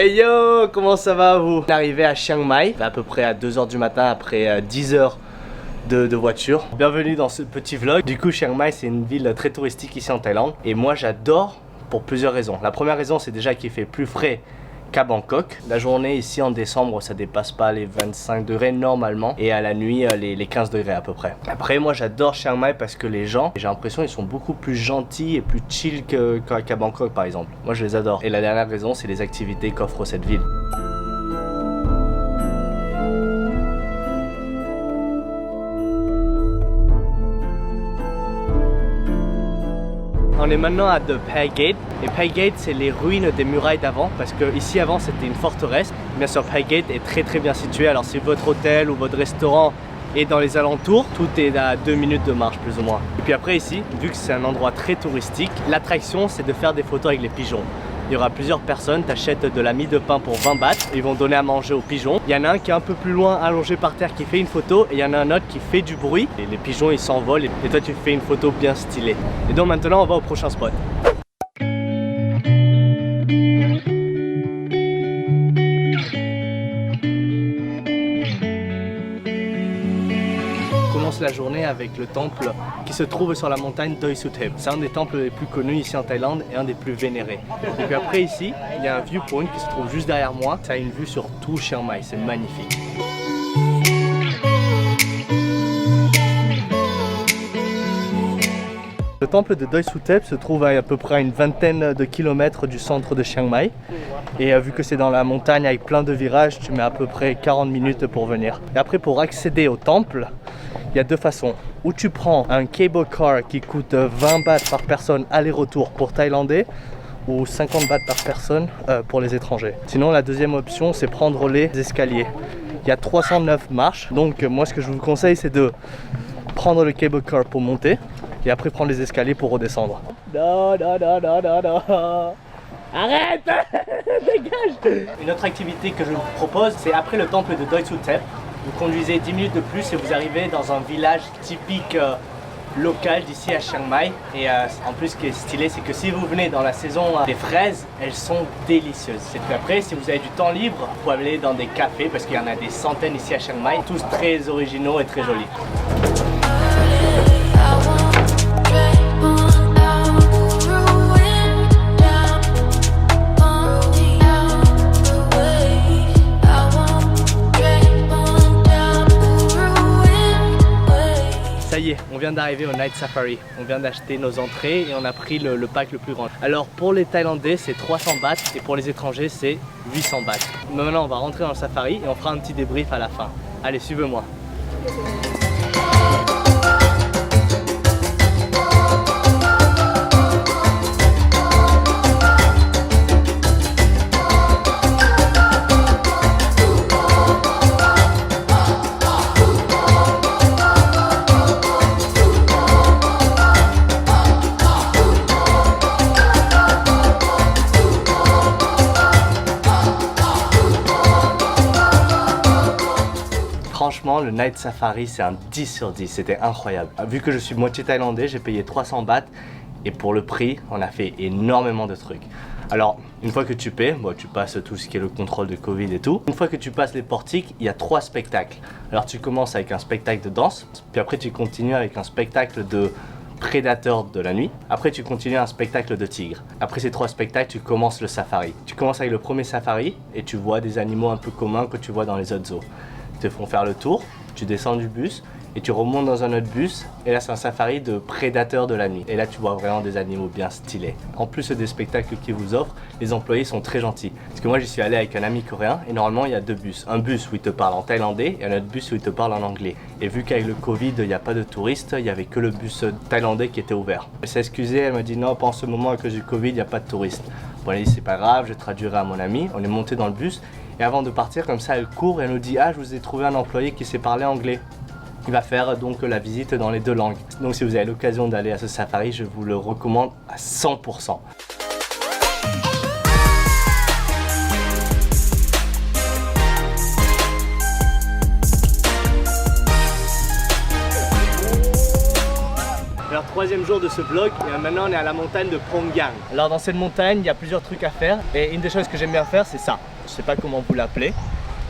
Hey yo, comment ça va vous? On est arrivé à Chiang Mai, à peu près à 2 h du matin après 10 heures de voiture. Bienvenue dans ce petit vlog. Du coup, Chiang Mai c'est une ville très touristique ici en Thaïlande. Et moi j'adore pour plusieurs raisons. La première raison c'est déjà qu'il fait plus frais qu'à Bangkok. La journée ici en décembre ça dépasse pas les 25 degrés normalement. Et à la nuit les 15 degrés à peu près. Après moi j'adore Chiang Mai parce que les gens, j'ai l'impression ils sont beaucoup plus gentils et plus chill qu'à Bangkok par exemple. Moi je les adore. Et la dernière raison c'est les activités qu'offre cette ville. On est maintenant à The Pay Gate. Et Pay Gate c'est les ruines des murailles d'avant. Parce que ici avant c'était une forteresse. Bien sûr Pay Gate est très bien situé. Alors si votre hôtel ou votre restaurant est dans les alentours, tout est à 2 minutes de marche plus ou moins. Et puis après ici, vu que c'est un endroit très touristique, l'attraction c'est de faire des photos avec les pigeons. Il y aura plusieurs personnes, t'achètes de la mie de pain pour 20 bahts, ils vont donner à manger aux pigeons. Il y en a un qui est un peu plus loin allongé par terre qui fait une photo et il y en a un autre qui fait du bruit. Et les pigeons ils s'envolent et toi tu fais une photo bien stylée. Et donc maintenant on va au prochain spot. La journée avec le temple qui se trouve sur la montagne Doi Suthep. C'est un des temples les plus connus ici en Thaïlande et un des plus vénérés. Et puis après ici, il y a un viewpoint qui se trouve juste derrière moi. Ça a une vue sur tout Chiang Mai, c'est magnifique. Le temple de Doi Suthep se trouve à peu près à une vingtaine de kilomètres du centre de Chiang Mai. Et vu que c'est dans la montagne avec plein de virages, tu mets à peu près 40 minutes pour venir. Et après pour accéder au temple, il y a deux façons. Ou tu prends un cable car qui coûte 20 bahts par personne aller-retour pour Thaïlandais ou 50 bahts par personne pour les étrangers. Sinon la deuxième option c'est prendre les escaliers. Il y a 309 marches, donc moi ce que je vous conseille c'est de prendre le cable car pour monter et après prendre les escaliers pour redescendre. Non. Arrête. Dégage. Une autre activité que je vous propose c'est après le temple de Doi Suthep. Vous conduisez 10 minutes de plus et vous arrivez dans un village typique local d'ici à Chiang Mai. Et en plus ce qui est stylé c'est que si vous venez dans la saison des fraises, elles sont délicieuses. Et puis après si vous avez du temps libre, vous pouvez aller dans des cafés parce qu'il y en a des centaines ici à Chiang Mai. Tous très originaux et très jolis. Ça y est, on vient d'arriver au Night Safari. On vient d'acheter nos entrées et on a pris le pack le plus grand. Alors pour les Thaïlandais c'est 300 bahts et pour les étrangers c'est 800 bahts. Maintenant on va rentrer dans le safari et on fera un petit débrief à la fin. Allez, suivez-moi. Franchement, le Night Safari, c'est un 10 sur 10, c'était incroyable. Vu que je suis moitié thaïlandais, j'ai payé 300 bahts et pour le prix, on a fait énormément de trucs. Alors, une fois que tu paies, bon, tu passes tout ce qui est le contrôle de Covid et tout. Une fois que tu passes les portiques, il y a 3 spectacles. Alors, tu commences avec un spectacle de danse, puis après tu continues avec un spectacle de prédateurs de la nuit. Après, tu continues un spectacle de tigres. Après ces 3 spectacles, tu commences le safari. Tu commences avec le premier safari et tu vois des animaux un peu communs que tu vois dans les autres zoos. Te font faire le tour, tu descends du bus et tu remontes dans un autre bus et là c'est un safari de prédateurs de la nuit et là tu vois vraiment des animaux bien stylés. En plus des spectacles qu'ils vous offrent, les employés sont très gentils parce que moi j'y suis allé avec un ami coréen et normalement il y a 2 bus, un bus où il te parle en thaïlandais et un autre bus où il te parle en anglais. Et vu qu'avec le Covid il n'y a pas de touristes, il n'y avait que le bus thaïlandais qui était ouvert. Elle s'est excusée, elle m'a dit non, pas en ce moment à cause du Covid il n'y a pas de touristes. Bon, elle a dit c'est pas grave, je traduirai à mon ami. On est monté dans le bus et avant de partir comme ça elle court et elle nous dit ah je vous ai trouvé un employé qui sait parler anglais. Il va faire donc la visite dans les 2 langues. Donc si vous avez l'occasion d'aller à ce safari, je vous le recommande à 100%. Alors 3e jour de ce vlog et maintenant on est à la montagne de Phrong Yang. Alors dans cette montagne il y a plusieurs trucs à faire et une des choses que j'aime bien faire c'est ça. je sais pas comment vous l'appelez.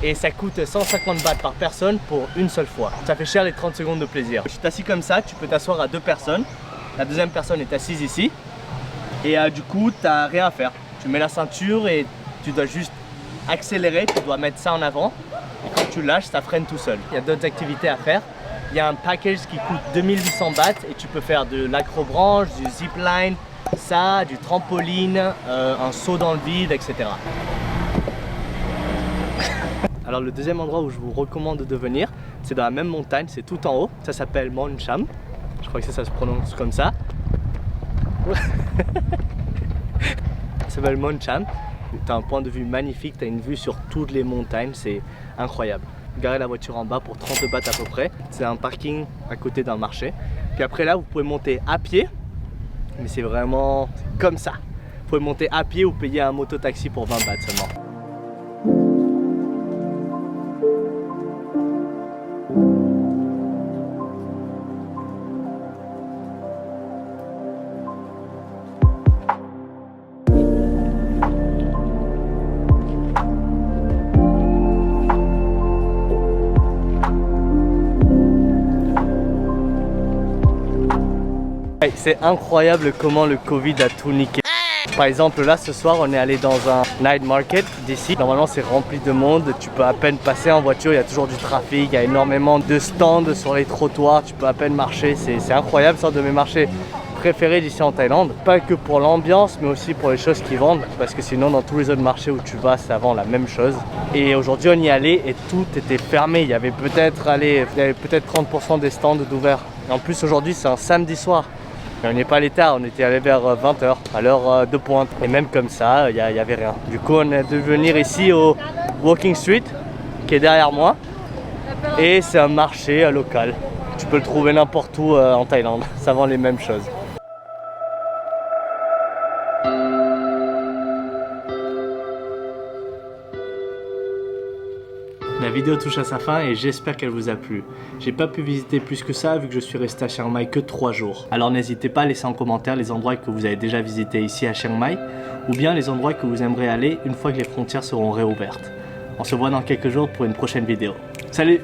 Et ça coûte 150 bahts par personne pour une seule fois. Ça fait cher les 30 secondes de plaisir. Je suis assis comme ça, tu peux t'asseoir à 2 personnes. La deuxième personne est assise ici. Et du coup, tu n'as rien à faire. Tu mets la ceinture et tu dois juste accélérer, tu dois mettre ça en avant. Et quand tu lâches, ça freine tout seul. Il y a d'autres activités à faire. Il y a un package qui coûte 2800 bahts et tu peux faire de l'acrobranche, du zipline, ça, du trampoline, un saut dans le vide, etc. Alors le deuxième endroit où je vous recommande de venir, c'est dans la même montagne, c'est tout en haut. Ça s'appelle Mon Cham. Je crois que ça se prononce comme ça. Ça s'appelle Mon Cham. Tu as un point de vue magnifique, tu as une vue sur toutes les montagnes, c'est incroyable. Garez la voiture en bas pour 30 bahts à peu près. C'est un parking à côté d'un marché. Puis après là, vous pouvez monter à pied, mais c'est vraiment comme ça. Vous pouvez monter à pied ou payer un mototaxi pour 20 bahts seulement. C'est incroyable comment le Covid a tout niqué. Par exemple là ce soir on est allé dans un night market d'ici. Normalement c'est rempli de monde, tu peux à peine passer en voiture, il y a toujours du trafic, il y a énormément de stands sur les trottoirs, tu peux à peine marcher, c'est incroyable, c'est un de mes marchés préférés d'ici en Thaïlande. Pas que pour l'ambiance mais aussi pour les choses qu'ils vendent, parce que sinon dans tous les autres marchés où tu vas ça vend la même chose. Et aujourd'hui on y allait et tout était fermé, il y avait peut-être 30% des stands d'ouverts. Et en plus aujourd'hui c'est un samedi soir. On n'est pas allé tard, on était allé vers 20 h à l'heure de pointe. Et même comme ça, il n'y avait rien. Du coup, on a dû venir ici au Walking Street, qui est derrière moi. Et c'est un marché local. Tu peux le trouver n'importe où en Thaïlande. Ça vend les mêmes choses. La vidéo touche à sa fin et j'espère qu'elle vous a plu. J'ai pas pu visiter plus que ça vu que je suis resté à Chiang Mai que 3 jours. Alors n'hésitez pas à laisser en commentaire les endroits que vous avez déjà visités ici à Chiang Mai ou bien les endroits que vous aimeriez aller une fois que les frontières seront réouvertes. On se voit dans quelques jours pour une prochaine vidéo. Salut!